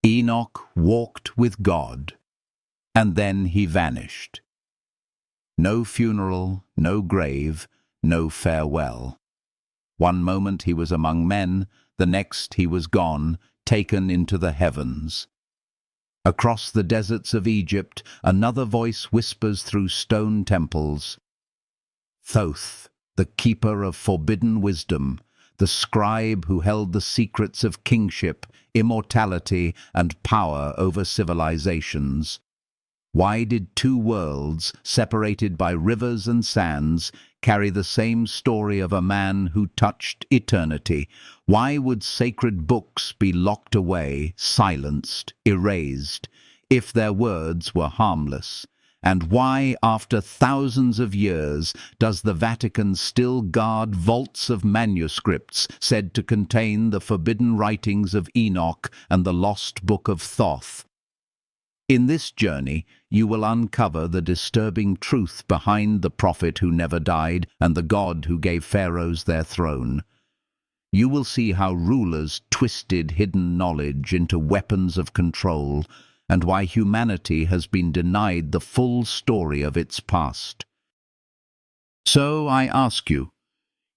Enoch walked with God, and then he vanished. No funeral, no grave, no farewell. One moment he was among men, the next he was gone, taken into the heavens. Across the deserts of Egypt, another voice whispers through stone temples. Thoth, the keeper of forbidden wisdom, the scribe who held the secrets of kingship, immortality, and power over civilizations. Why did two worlds, separated by rivers and sands, carry the same story of a man who touched eternity? Why would sacred books be locked away, silenced, erased, if their words were harmless? And why, after thousands of years, does the Vatican still guard vaults of manuscripts said to contain the forbidden writings of Enoch and the lost book of Thoth? In this journey, you will uncover the disturbing truth behind the prophet who never died and the God who gave pharaohs their throne. You will see how rulers twisted hidden knowledge into weapons of control, and why humanity has been denied the full story of its past. So I ask you,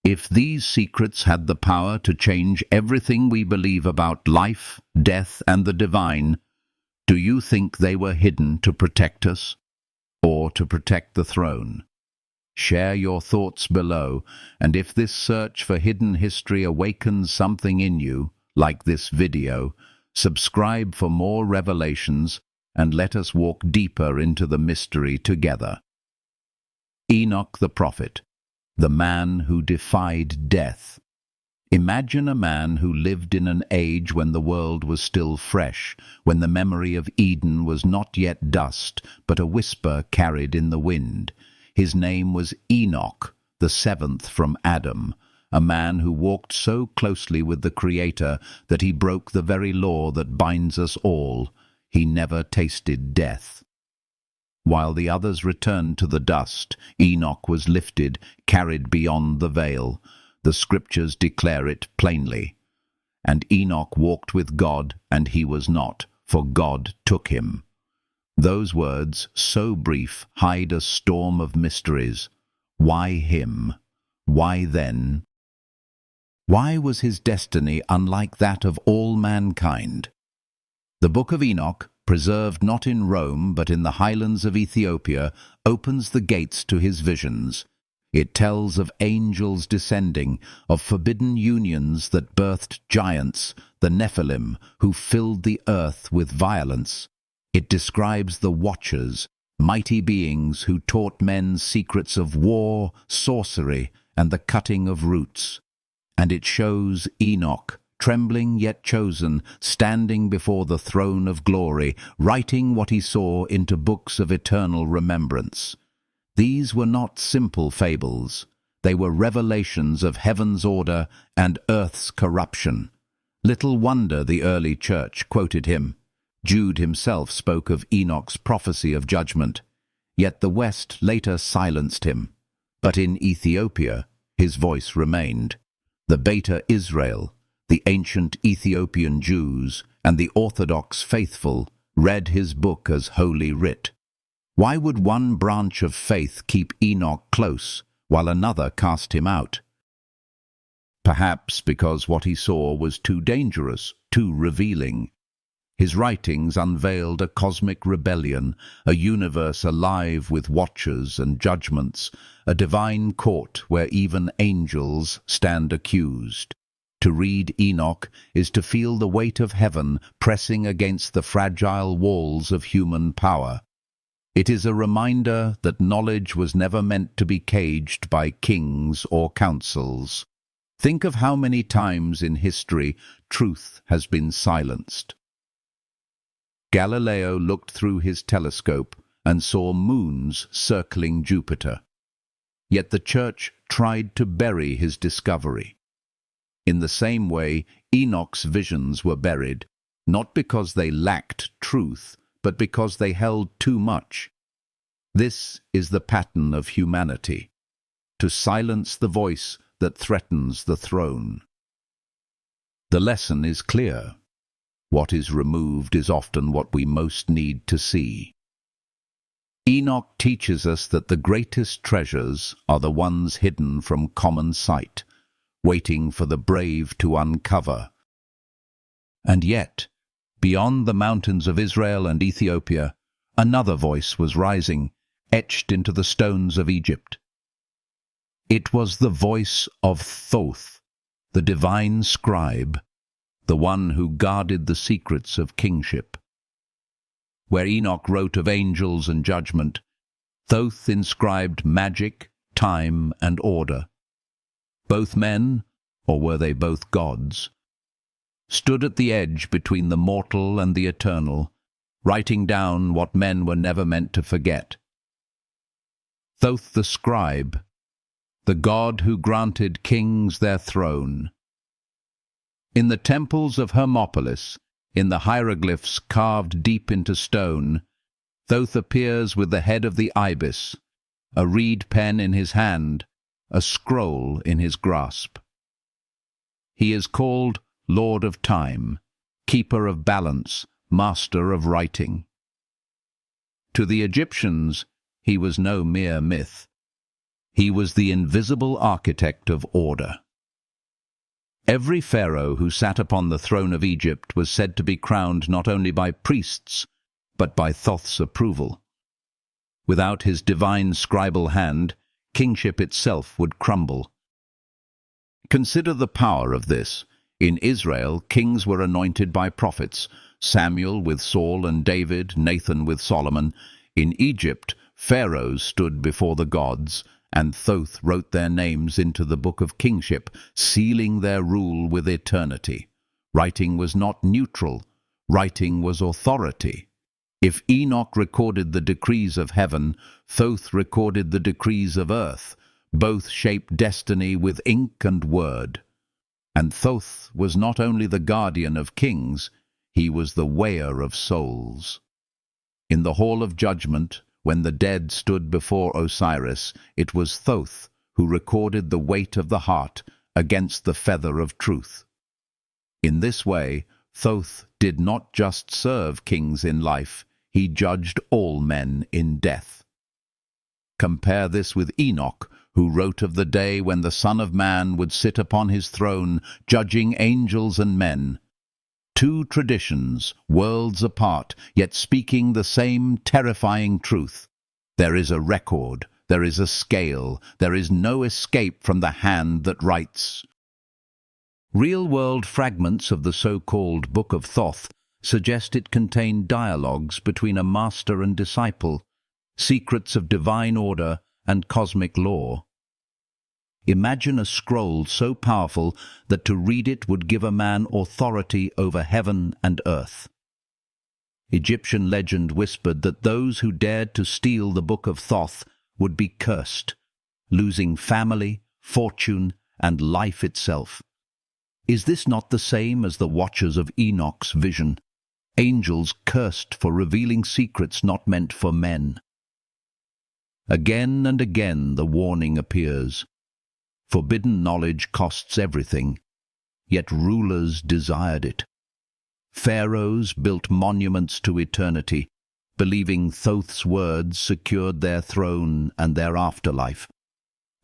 if these secrets had the power to change everything we believe about life, death, and the divine, do you think they were hidden to protect us, or to protect the throne? Share your thoughts below, and if this search for hidden history awakens something in you, like this video, subscribe for more revelations, and let us walk deeper into the mystery together. Enoch the prophet, the man who defied death. Imagine a man who lived in an age when the world was still fresh, when the memory of Eden was not yet dust, but a whisper carried in the wind. His name was Enoch, the seventh from Adam, a man who walked so closely with the Creator that he broke the very law that binds us all. He never tasted death. While the others returned to the dust, Enoch was lifted, carried beyond the veil. The scriptures declare it plainly. And Enoch walked with God, and he was not, for God took him. Those words, so brief, hide a storm of mysteries. Why him? Why then? Why was his destiny unlike that of all mankind? The Book of Enoch, preserved not in Rome but in the highlands of Ethiopia, opens the gates to his visions. It tells of angels descending, of forbidden unions that birthed giants, the Nephilim, who filled the earth with violence. It describes the Watchers, mighty beings who taught men secrets of war, sorcery, and the cutting of roots. And it shows Enoch, trembling yet chosen, standing before the throne of glory, writing what he saw into books of eternal remembrance. These were not simple fables. They were revelations of heaven's order and earth's corruption. Little wonder the early church quoted him. Jude himself spoke of Enoch's prophecy of judgment. Yet the West later silenced him. But in Ethiopia, his voice remained. The Beta Israel, the ancient Ethiopian Jews, and the Orthodox faithful read his book as holy writ. Why would one branch of faith keep Enoch close, while another cast him out? Perhaps because what he saw was too dangerous, too revealing. His writings unveiled a cosmic rebellion, a universe alive with watchers and judgments, a divine court where even angels stand accused. To read Enoch is to feel the weight of heaven pressing against the fragile walls of human power. It is a reminder that knowledge was never meant to be caged by kings or councils. Think of how many times in history truth has been silenced. Galileo looked through his telescope and saw moons circling Jupiter. Yet the Church tried to bury his discovery. In the same way, Enoch's visions were buried, not because they lacked truth, but because they held too much. This is the pattern of humanity, to silence the voice that threatens the throne. The lesson is clear. What is removed is often what we most need to see. Enoch teaches us that the greatest treasures are the ones hidden from common sight, waiting for the brave to uncover. And yet, beyond the mountains of Israel and Ethiopia, another voice was rising, etched into the stones of Egypt. It was the voice of Thoth, the divine scribe, the one who guarded the secrets of kingship. Where Enoch wrote of angels and judgment, Thoth inscribed magic, time, and order. Both men, or were they both gods, stood at the edge between the mortal and the eternal, writing down what men were never meant to forget. Thoth the scribe, the god who granted kings their throne. In the temples of Hermopolis, in the hieroglyphs carved deep into stone, Thoth appears with the head of the ibis, a reed pen in his hand, a scroll in his grasp. He is called Lord of Time, Keeper of Balance, Master of Writing. To the Egyptians, he was no mere myth. He was the invisible architect of order. Every pharaoh who sat upon the throne of Egypt was said to be crowned not only by priests, but by Thoth's approval. Without his divine scribal hand, kingship itself would crumble. Consider the power of this. In Israel, kings were anointed by prophets, Samuel with Saul and David, Nathan with Solomon. In Egypt, pharaohs stood before the gods, and Thoth wrote their names into the book of kingship, sealing their rule with eternity. Writing was not neutral. Writing was authority. If Enoch recorded the decrees of heaven, Thoth recorded the decrees of earth. Both shaped destiny with ink and word. And Thoth was not only the guardian of kings, he was the weigher of souls. In the hall of judgment, when the dead stood before Osiris, it was Thoth who recorded the weight of the heart against the feather of truth. In this way, Thoth did not just serve kings in life, he judged all men in death. Compare this with Enoch, who wrote of the day when the Son of Man would sit upon his throne, judging angels and men. Two traditions, worlds apart, yet speaking the same terrifying truth. There is a record, there is a scale, there is no escape from the hand that writes. Real-world fragments of the so-called Book of Thoth suggest it contained dialogues between a master and disciple, secrets of divine order and cosmic law. Imagine a scroll so powerful that to read it would give a man authority over heaven and earth. Egyptian legend whispered that those who dared to steal the Book of Thoth would be cursed, losing family, fortune, and life itself. Is this not the same as the watchers of Enoch's vision? Angels cursed for revealing secrets not meant for men. Again and again the warning appears. Forbidden knowledge costs everything, yet rulers desired it. Pharaohs built monuments to eternity, believing Thoth's words secured their throne and their afterlife.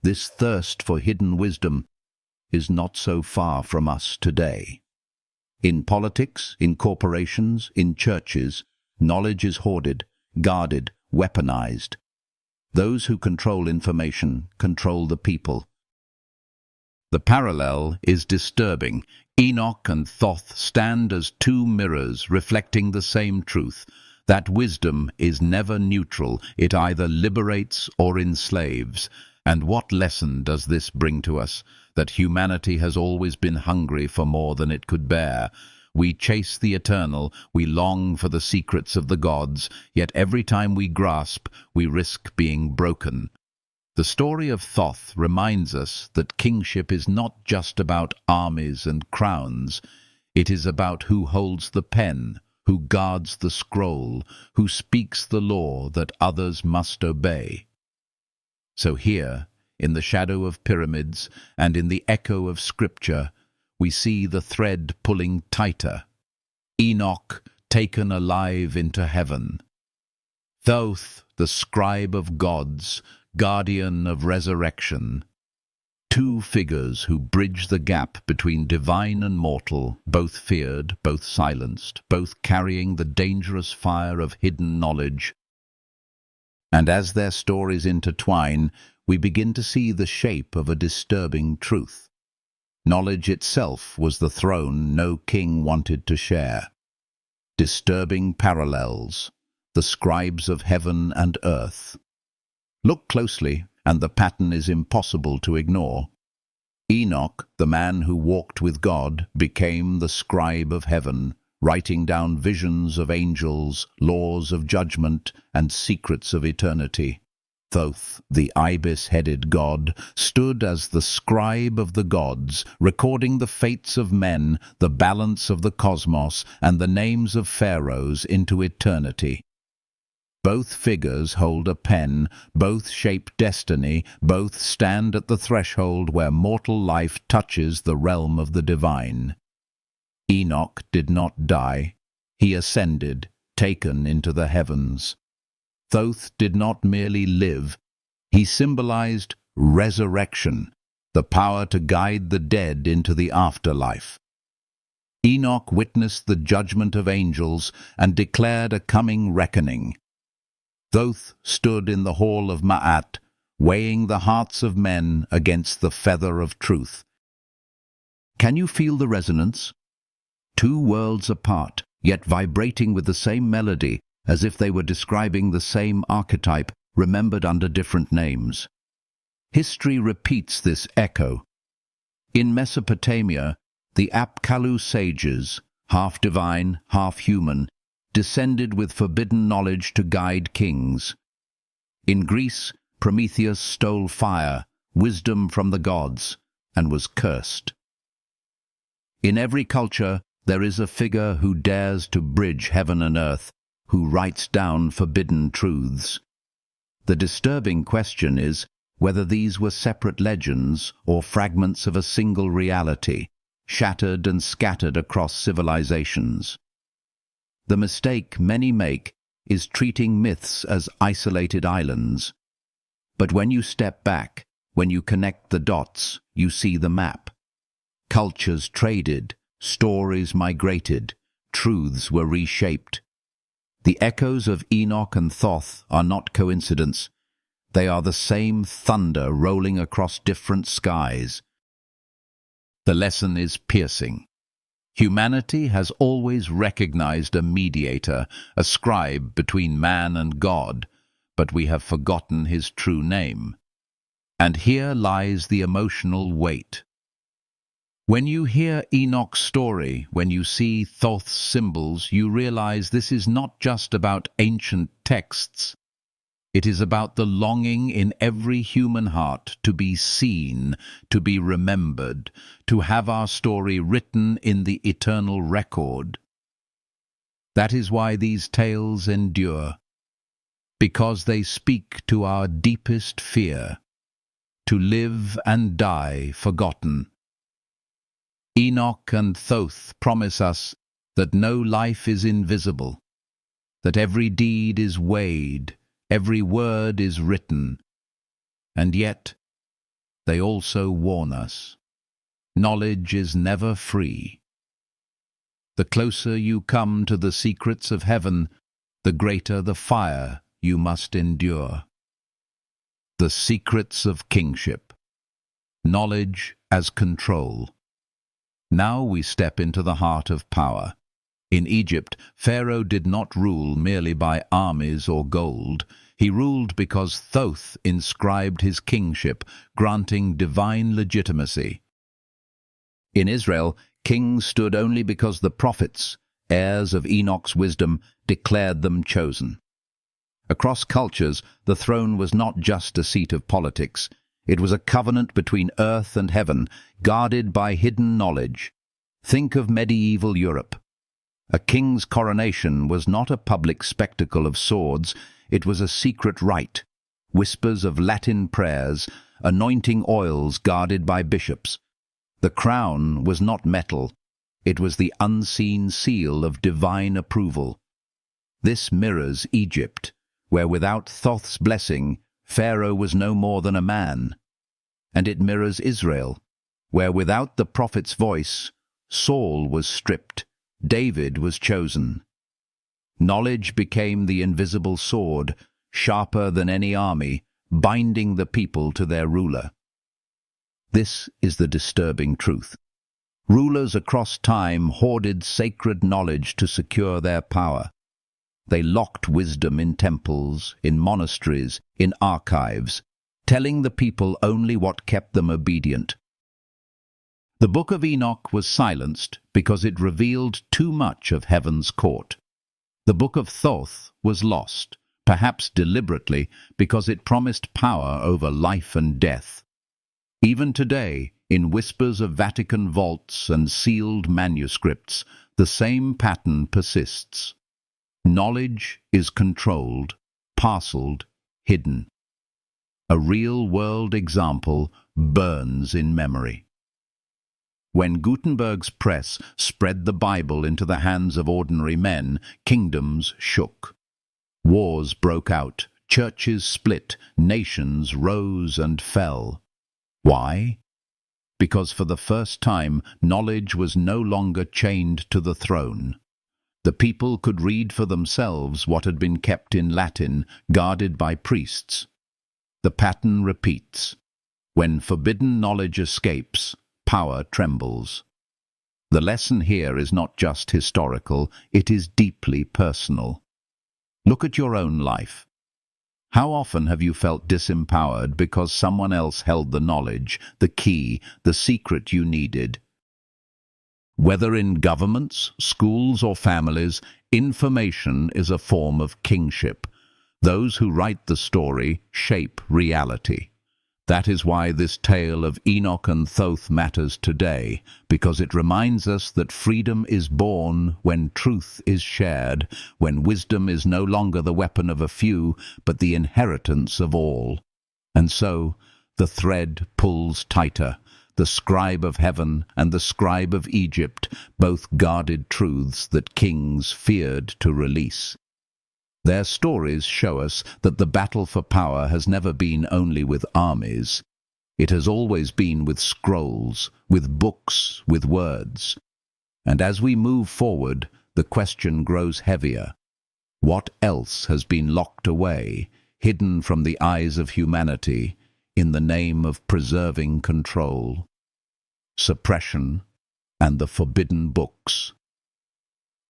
This thirst for hidden wisdom is not so far from us today. In politics, in corporations, in churches, knowledge is hoarded, guarded, weaponized. Those who control information control the people. The parallel is disturbing. Enoch and Thoth stand as two mirrors reflecting the same truth, that wisdom is never neutral, it either liberates or enslaves. And what lesson does this bring to us? That humanity has always been hungry for more than it could bear. We chase the eternal, we long for the secrets of the gods, yet every time we grasp, we risk being broken. The story of Thoth reminds us that kingship is not just about armies and crowns. It is about who holds the pen, who guards the scroll, who speaks the law that others must obey. So here, in the shadow of pyramids and in the echo of Scripture, we see the thread pulling tighter. Enoch taken alive into heaven. Thoth, the scribe of gods, guardian of resurrection. Two figures who bridge the gap between divine and mortal, both feared, both silenced, both carrying the dangerous fire of hidden knowledge. And as their stories intertwine, we begin to see the shape of a disturbing truth. Knowledge itself was the throne no king wanted to share. Disturbing parallels, the scribes of heaven and earth. Look closely, and the pattern is impossible to ignore. Enoch, the man who walked with God, became the scribe of heaven, writing down visions of angels, laws of judgment, and secrets of eternity. Thoth, the ibis-headed god, stood as the scribe of the gods, recording the fates of men, the balance of the cosmos, and the names of pharaohs into eternity. Both figures hold a pen, both shape destiny, both stand at the threshold where mortal life touches the realm of the divine. Enoch did not die. He ascended, taken into the heavens. Thoth did not merely live. He symbolized resurrection, the power to guide the dead into the afterlife. Enoch witnessed the judgment of angels and declared a coming reckoning. Thoth stood in the hall of Ma'at, weighing the hearts of men against the feather of truth. Can you feel the resonance? Two worlds apart, yet vibrating with the same melody, as if they were describing the same archetype, remembered under different names. History repeats this echo. In Mesopotamia, the Apkallu sages, half divine, half human, descended with forbidden knowledge to guide kings. In Greece, Prometheus stole fire, wisdom from the gods, and was cursed. In every culture, there is a figure who dares to bridge heaven and earth, who writes down forbidden truths. The disturbing question is whether these were separate legends or fragments of a single reality, shattered and scattered across civilizations. The mistake many make is treating myths as isolated islands. But when you step back, when you connect the dots, you see the map. Cultures traded, stories migrated, truths were reshaped. The echoes of Enoch and Thoth are not coincidence. They are the same thunder rolling across different skies. The lesson is piercing. Humanity has always recognized a mediator, a scribe between man and God, but we have forgotten his true name. And here lies the emotional weight. When you hear Enoch's story, when you see Thoth's symbols, you realize this is not just about ancient texts. It is about the longing in every human heart to be seen, to be remembered, to have our story written in the eternal record. That is why these tales endure, because they speak to our deepest fear, to live and die forgotten. Enoch and Thoth promise us that no life is invisible, that every deed is weighed, every word is written, and yet they also warn us. Knowledge is never free. The closer you come to the secrets of heaven, the greater the fire you must endure. The secrets of kingship. Knowledge as control. Now we step into the heart of power. In Egypt, Pharaoh did not rule merely by armies or gold. He ruled because Thoth inscribed his kingship, granting divine legitimacy. In Israel, kings stood only because the prophets, heirs of Enoch's wisdom, declared them chosen. Across cultures, the throne was not just a seat of politics. It was a covenant between earth and heaven, guarded by hidden knowledge. Think of medieval Europe. A king's coronation was not a public spectacle of swords, it was a secret rite, whispers of Latin prayers, anointing oils guarded by bishops. The crown was not metal, It was the unseen seal of divine approval. This mirrors Egypt, where without Thoth's blessing, Pharaoh was no more than a man. And it mirrors Israel, where without the prophet's voice, Saul was stripped, David was chosen. Knowledge became the invisible sword, sharper than any army, binding the people to their ruler. This is the disturbing truth. Rulers across time hoarded sacred knowledge to secure their power. They locked wisdom in temples, in monasteries, in archives, telling the people only what kept them obedient. The Book of Enoch was silenced because it revealed too much of heaven's court. The Book of Thoth was lost, perhaps deliberately, because it promised power over life and death. Even today, in whispers of Vatican vaults and sealed manuscripts, the same pattern persists. Knowledge is controlled, parceled, hidden. A real-world example burns in memory. When Gutenberg's press spread the Bible into the hands of ordinary men, kingdoms shook. Wars broke out, churches split, nations rose and fell. Why? Because for the first time, knowledge was no longer chained to the throne. The people could read for themselves what had been kept in Latin, guarded by priests. The pattern repeats. When forbidden knowledge escapes, power trembles. The lesson here is not just historical, it is deeply personal. Look at your own life. How often have you felt disempowered because someone else held the knowledge, the key, the secret you needed? Whether in governments, schools or families, information is a form of kingship. Those who write the story shape reality. That is why this tale of Enoch and Thoth matters today, because it reminds us that freedom is born when truth is shared, when wisdom is no longer the weapon of a few, but the inheritance of all. And so, the thread pulls tighter. The scribe of heaven and the scribe of Egypt both guarded truths that kings feared to release. Their stories show us that the battle for power has never been only with armies. It has always been with scrolls, with books, with words. And as we move forward, the question grows heavier. What else has been locked away, hidden from the eyes of humanity, in the name of preserving control? Suppression and the forbidden books.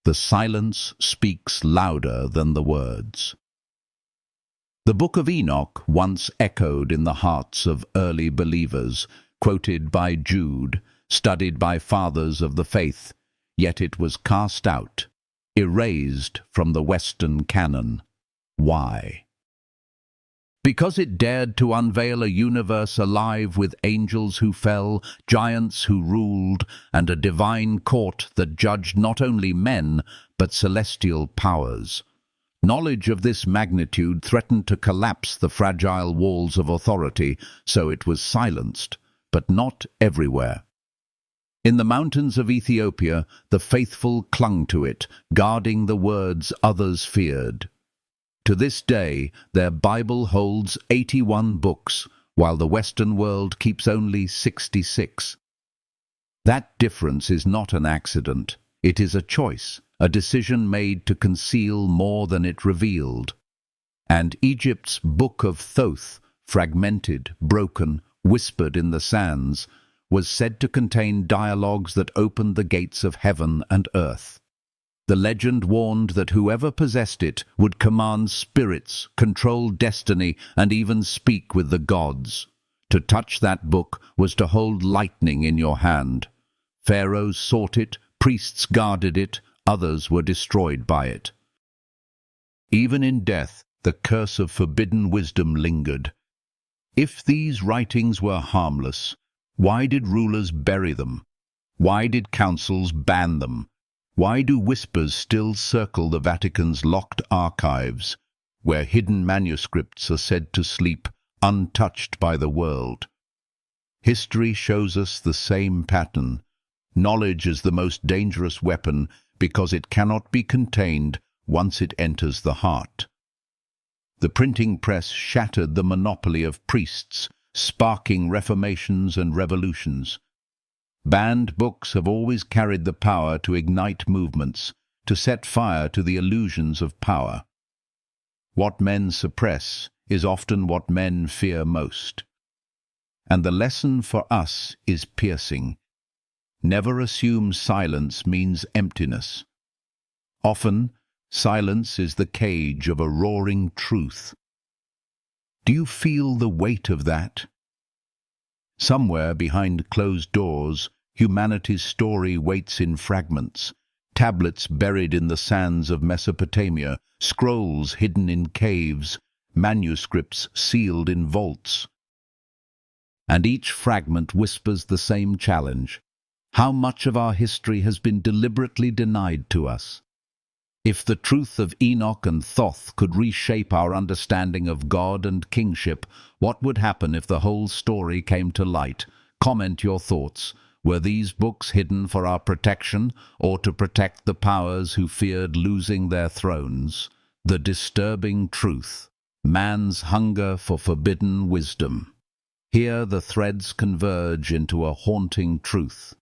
The silence speaks louder than the words. The Book of Enoch once echoed in the hearts of early believers, quoted by Jude, studied by fathers of the faith, yet it was cast out, erased from the Western canon. Why? Because it dared to unveil a universe alive with angels who fell, giants who ruled, and a divine court that judged not only men, but celestial powers. Knowledge of this magnitude threatened to collapse the fragile walls of authority, so it was silenced, but not everywhere. In the mountains of Ethiopia, the faithful clung to it, guarding the words others feared. To this day, their Bible holds 81 books, while the Western world keeps only 66. That difference is not an accident. It is a choice, a decision made to conceal more than it revealed. And Egypt's Book of Thoth, fragmented, broken, whispered in the sands, was said to contain dialogues that opened the gates of heaven and earth. The legend warned that whoever possessed it would command spirits, control destiny, and even speak with the gods. To touch that book was to hold lightning in your hand. Pharaohs sought it, priests guarded it, others were destroyed by it. Even in death, the curse of forbidden wisdom lingered. If these writings were harmless, why did rulers bury them? Why did councils ban them? Why do whispers still circle the Vatican's locked archives, where hidden manuscripts are said to sleep, untouched by the world? History shows us the same pattern. Knowledge is the most dangerous weapon because it cannot be contained once it enters the heart. The printing press shattered the monopoly of priests, sparking reformations and revolutions. Banned books have always carried the power to ignite movements, to set fire to the illusions of power. What men suppress is often what men fear most. And the lesson for us is piercing. Never assume silence means emptiness. Often, silence is the cage of a roaring truth. Do you feel the weight of that? Somewhere behind closed doors, humanity's story waits in fragments, tablets buried in the sands of Mesopotamia, scrolls hidden in caves, manuscripts sealed in vaults. And each fragment whispers the same challenge. How much of our history has been deliberately denied to us? If the truth of Enoch and Thoth could reshape our understanding of God and kingship, what would happen if the whole story came to light? Comment your thoughts. Were these books hidden for our protection, or to protect the powers who feared losing their thrones? The disturbing truth. Man's hunger for forbidden wisdom. Here the threads converge into a haunting truth.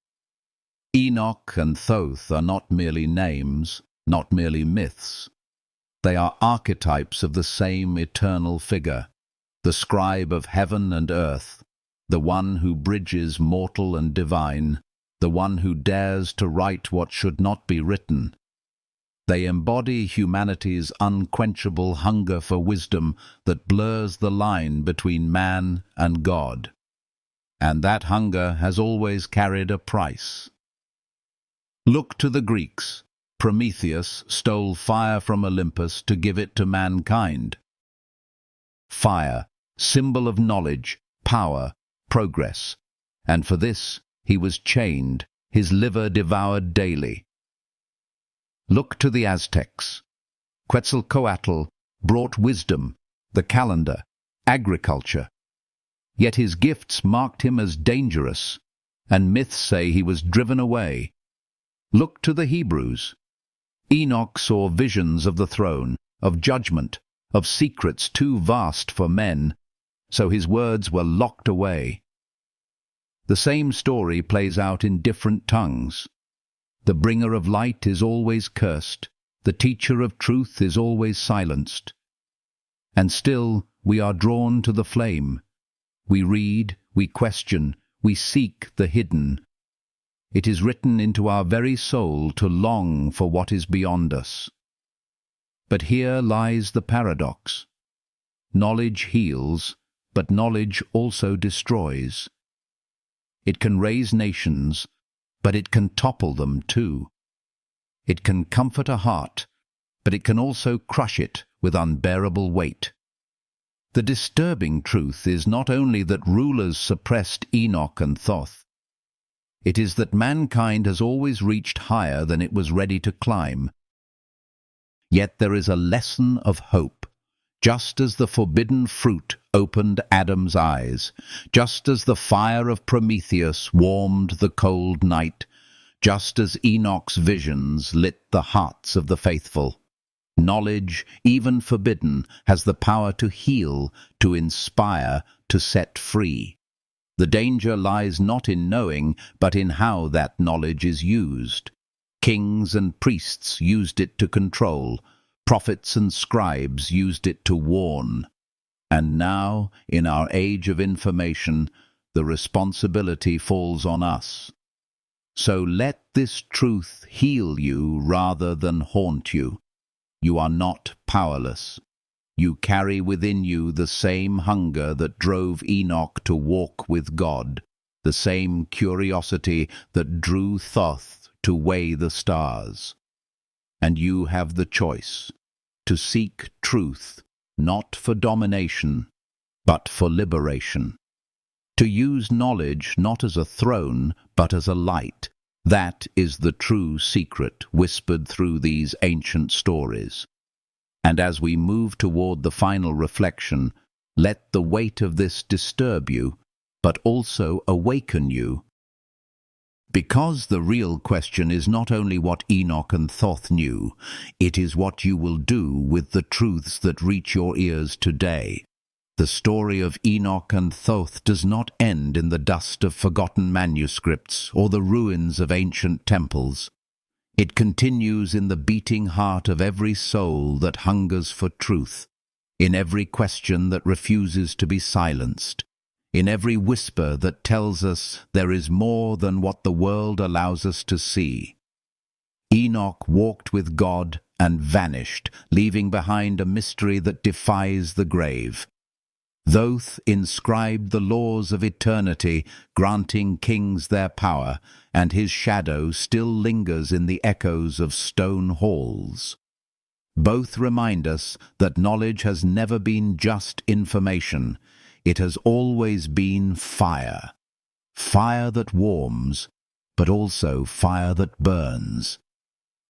Enoch and Thoth are not merely names, not merely myths. They are archetypes of the same eternal figure, the scribe of heaven and earth, the one who bridges mortal and divine, the one who dares to write what should not be written. They embody humanity's unquenchable hunger for wisdom that blurs the line between man and God. And that hunger has always carried a price. Look to the Greeks. Prometheus stole fire from Olympus to give it to mankind. Fire, symbol of knowledge, power, progress. And for this he was chained, his liver devoured daily. Look to the Aztecs. Quetzalcoatl brought wisdom, the calendar, agriculture. Yet his gifts marked him as dangerous, and myths say he was driven away. Look to the Hebrews. Enoch saw visions of the throne, of judgment, of secrets too vast for men, so his words were locked away. The same story plays out in different tongues. The bringer of light is always cursed, the teacher of truth is always silenced. And still we are drawn to the flame. We read, we question, we seek the hidden. It is written into our very soul to long for what is beyond us. But here lies the paradox. Knowledge heals, but knowledge also destroys. It can raise nations, but it can topple them too. It can comfort a heart, but it can also crush it with unbearable weight. The disturbing truth is not only that rulers suppressed Enoch and Thoth. It is that mankind has always reached higher than it was ready to climb. Yet there is a lesson of hope. Just as the forbidden fruit opened Adam's eyes, just as the fire of Prometheus warmed the cold night, just as Enoch's visions lit the hearts of the faithful, knowledge, even forbidden, has the power to heal, to inspire, to set free. The danger lies not in knowing, but in how that knowledge is used. Kings and priests used it to control. Prophets and scribes used it to warn. And now, in our age of information, the responsibility falls on us. So let this truth heal you rather than haunt you. You are not powerless. You carry within you the same hunger that drove Enoch to walk with God, the same curiosity that drew Thoth to weigh the stars. And you have the choice to seek truth, not for domination, but for liberation. To use knowledge not as a throne, but as a light. That is the true secret whispered through these ancient stories. And as we move toward the final reflection, let the weight of this disturb you, but also awaken you. Because the real question is not only what Enoch and Thoth knew, it is what you will do with the truths that reach your ears today. The story of Enoch and Thoth does not end in the dust of forgotten manuscripts or the ruins of ancient temples. It continues in the beating heart of every soul that hungers for truth, in every question that refuses to be silenced, in every whisper that tells us there is more than what the world allows us to see. Enoch walked with God and vanished, leaving behind a mystery that defies the grave. Thoth inscribed the laws of eternity, granting kings their power, and his shadow still lingers in the echoes of stone halls. Both remind us that knowledge has never been just information. It has always been fire. Fire that warms, but also fire that burns.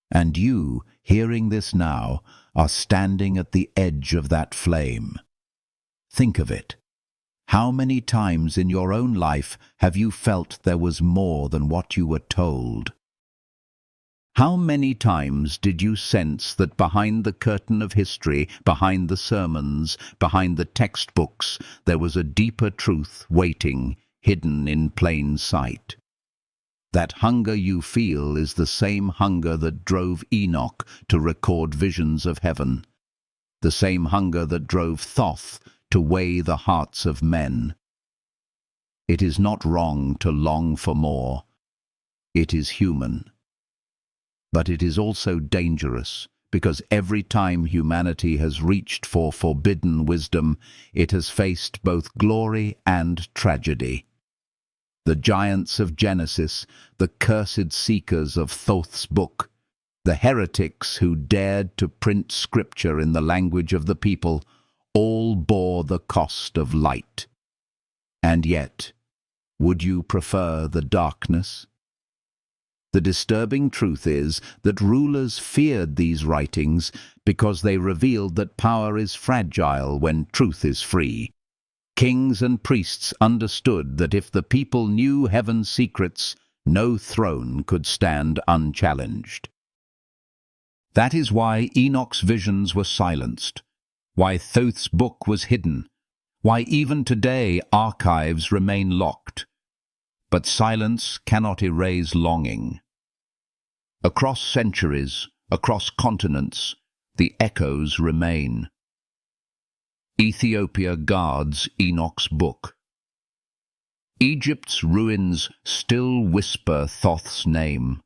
And you, hearing this now, are standing at the edge of that flame. Think of it. How many times in your own life have you felt there was more than what you were told? How many times did you sense that behind the curtain of history, behind the sermons, behind the textbooks, there was a deeper truth waiting, hidden in plain sight? That hunger you feel is the same hunger that drove Enoch to record visions of heaven, the same hunger that drove Thoth to weigh the hearts of men. It is not wrong to long for more. It is human. But it is also dangerous, because every time humanity has reached for forbidden wisdom, it has faced both glory and tragedy. The giants of Genesis, the cursed seekers of Thoth's book, the heretics who dared to print scripture in the language of the people, all bore the cost of light. And yet, would you prefer the darkness? The disturbing truth is that rulers feared these writings because they revealed that power is fragile when truth is free. Kings and priests understood that if the people knew heaven's secrets, no throne could stand unchallenged. That is why Enoch's visions were silenced, why Thoth's book was hidden, why even today archives remain locked. But silence cannot erase longing. Across centuries, across continents, the echoes remain. Ethiopia guards Enoch's book. Egypt's ruins still whisper Thoth's name.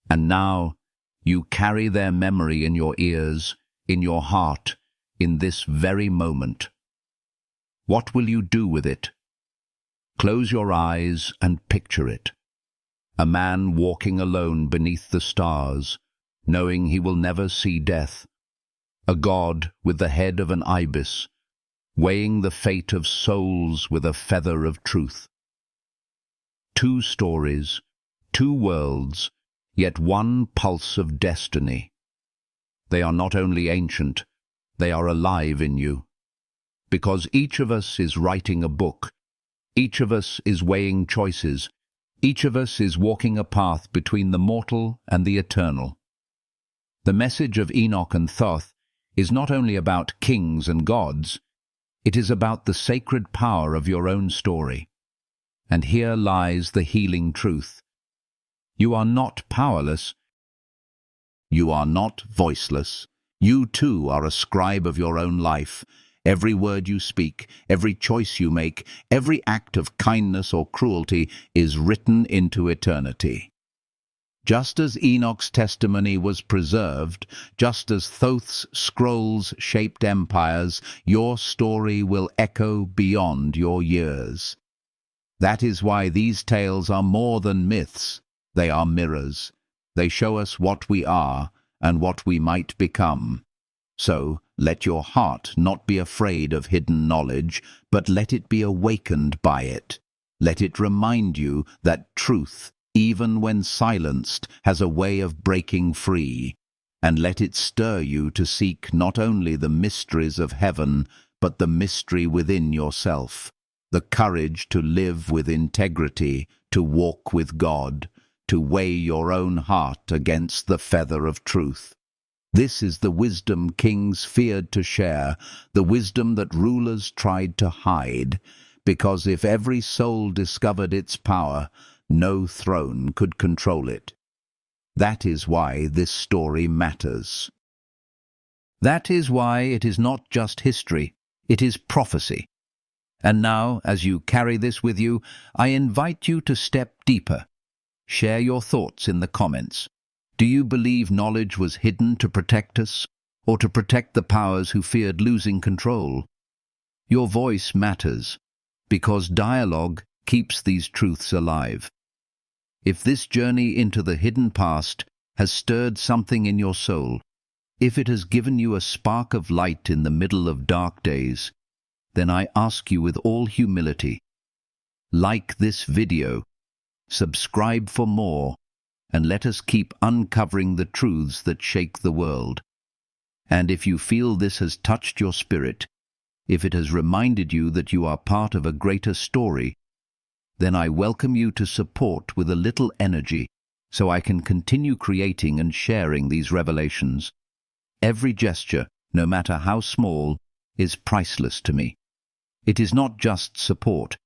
And now you carry their memory in your ears, in your heart, in this very moment. What will you do with it? Close your eyes and picture it. A man walking alone beneath the stars, knowing he will never see death. A god with the head of an ibis, weighing the fate of souls with a feather of truth. Two stories, two worlds, yet one pulse of destiny. They are not only ancient, they are alive in you. Because each of us is writing a book, each of us is weighing choices, each of us is walking a path between the mortal and the eternal. The message of Enoch and Thoth is not only about kings and gods, it is about the sacred power of your own story. And here lies the healing truth. You are not powerless. You are not voiceless. You too are a scribe of your own life. Every word you speak, every choice you make, every act of kindness or cruelty is written into eternity. Just as Enoch's testimony was preserved, just as Thoth's scrolls shaped empires, your story will echo beyond your years. That is why these tales are more than myths. They are mirrors. They show us what we are and what we might become. So, let your heart not be afraid of hidden knowledge, but let it be awakened by it. Let it remind you that truth, even when silenced, has a way of breaking free. And let it stir you to seek not only the mysteries of heaven, but the mystery within yourself, the courage to live with integrity, to walk with God, to weigh your own heart against the feather of truth. This is the wisdom kings feared to share, the wisdom that rulers tried to hide, because if every soul discovered its power, no throne could control it. That is why this story matters. That is why it is not just history, it is prophecy. And now, as you carry this with you, I invite you to step deeper. Share your thoughts in the comments. Do you believe knowledge was hidden to protect us, or to protect the powers who feared losing control? Your voice matters, because dialogue keeps these truths alive. If this journey into the hidden past has stirred something in your soul, if it has given you a spark of light in the middle of dark days, then I ask you with all humility, like this video, subscribe for more, and let us keep uncovering the truths that shake the world. And if you feel this has touched your spirit, if it has reminded you that you are part of a greater story, then I welcome you to support with a little energy so I can continue creating and sharing these revelations. Every gesture, no matter how small, is priceless to me. It is not just support.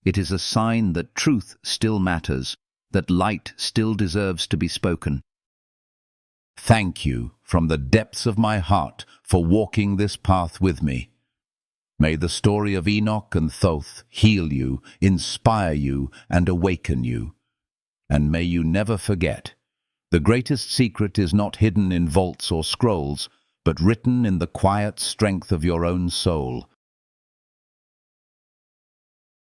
It is a sign that truth still matters, that light still deserves to be spoken. Thank you from the depths of my heart for walking this path with me. May the story of Enoch and Thoth heal you, inspire you, and awaken you. And may you never forget, the greatest secret is not hidden in vaults or scrolls, but written in the quiet strength of your own soul.